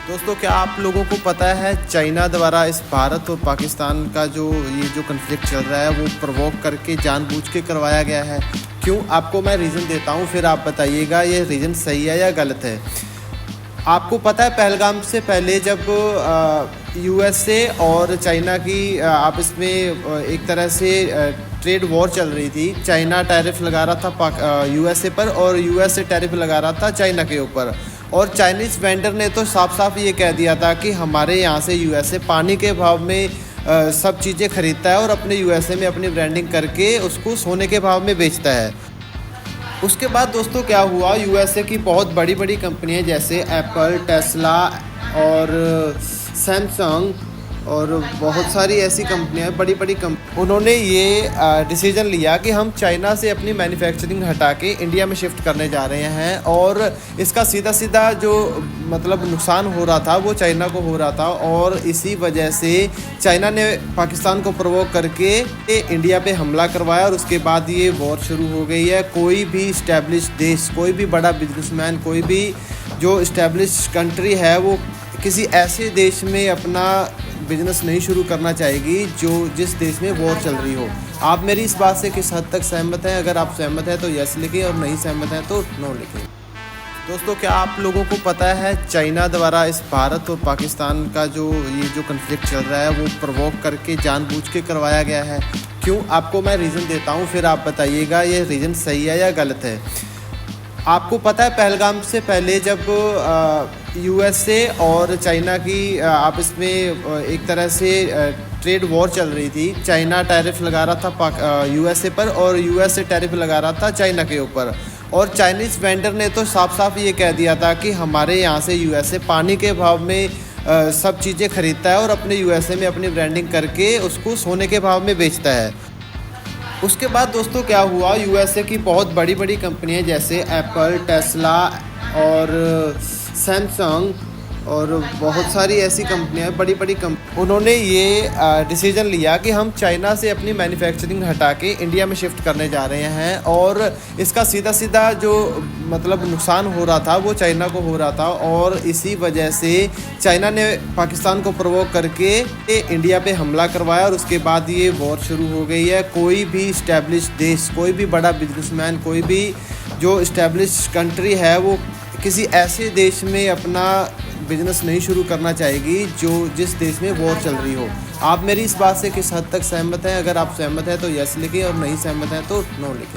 दोस्तों, क्या आप लोगों को पता है चाइना द्वारा इस भारत और पाकिस्तान का जो कन्फ्लिक्ट चल रहा है वो प्रोवोक करके जानबूझ के करवाया गया है। क्यों? आपको मैं रीज़न देता हूँ, फिर आप बताइएगा ये रीज़न सही है या गलत है। आपको पता है पहलगाम से पहले जब यूएसए और चाइना की आपस में एक तरह से ट्रेड वॉर चल रही थी। चाइना टैरिफ लगा रहा था यूएसए पर और यूएसए टैरिफ लगा रहा था चाइना के ऊपर। और चाइनीज़ वेंडर ने तो साफ साफ ये कह दिया था कि हमारे यहाँ से यूएसए पानी के भाव में सब चीज़ें खरीदता है और अपने यूएसए में अपनी ब्रांडिंग करके उसको सोने के भाव में बेचता है। उसके बाद दोस्तों क्या हुआ, यूएसए की बहुत बड़ी बड़ी कंपनियां जैसे एप्पल, टेस्ला और सैमसंग और बहुत सारी ऐसी कंपनियां बड़ी बड़ी उन्होंने ये डिसीजन लिया कि हम चाइना से अपनी मैन्युफैक्चरिंग हटा के इंडिया में शिफ्ट करने जा रहे हैं। और इसका सीधा सीधा जो नुकसान हो रहा था वो चाइना को हो रहा था। और इसी वजह से चाइना ने पाकिस्तान को प्रोवोक करके इंडिया पे हमला करवाया और उसके बाद ये वॉर शुरू हो गई है। कोई भी इस्टेब्लिश देश, कोई भी बड़ा बिजनेसमैन, कोई भी जो इस्टेब्लिश कंट्री है वो किसी ऐसे देश में अपना बिजनेस नहीं शुरू करना चाहेगी जिस देश में वॉर चल रही हो। आप मेरी इस बात से किस हद तक सहमत हैं? अगर आप सहमत हैं तो यस लिखें और नहीं सहमत हैं तो नो लिखें। दोस्तों, क्या आप लोगों को पता है चाइना द्वारा इस भारत और पाकिस्तान का जो कन्फ्लिक्ट चल रहा है वो प्रोवोक करके जानबूझ के करवाया गया है। क्यों? आपको मैं रीज़न देता हूँ, फिर आप बताइएगा ये रीज़न सही है या गलत है। आपको पता है पहलगाम से पहले जब यूएसए और चाइना की आपस में एक तरह से ट्रेड वॉर चल रही थी। चाइना टैरिफ लगा रहा था यूएसए पर और यूएसए टैरिफ लगा रहा था चाइना के ऊपर। और चाइनीज़ वेंडर ने तो साफ साफ ये कह दिया था कि हमारे यहाँ से यूएसए पानी के भाव में सब चीज़ें खरीदता है और अपने यूएसए में अपनी ब्रांडिंग करके उसको सोने के भाव में बेचता है। उसके बाद दोस्तों क्या हुआ, यूएसए की बहुत बड़ी बड़ी कंपनियां जैसे एप्पल, टेस्ला और सैमसंग और बहुत सारी ऐसी कंपनियां बड़ी बड़ी उन्होंने ये डिसीजन लिया कि हम चाइना से अपनी मैन्युफैक्चरिंग हटा के इंडिया में शिफ्ट करने जा रहे हैं। और इसका सीधा सीधा जो नुकसान हो रहा था वो चाइना को हो रहा था। और इसी वजह से चाइना ने पाकिस्तान को प्रोवोक करके इंडिया पे हमला करवाया और उसके बाद ये वॉर शुरू हो गई है। कोई भी इस्टेब्लिश देश, कोई भी बड़ा बिजनेसमैन, कोई भी जो इस्टेब्लिश कंट्री है वो किसी ऐसे देश में अपना बिजनेस नहीं शुरू करना चाहेगी जिस देश में वॉर चल रही हो। आप मेरी इस बात से किस हद तक सहमत हैं? अगर आप सहमत हैं तो यस लिखें और नहीं सहमत हैं तो नो लिखें।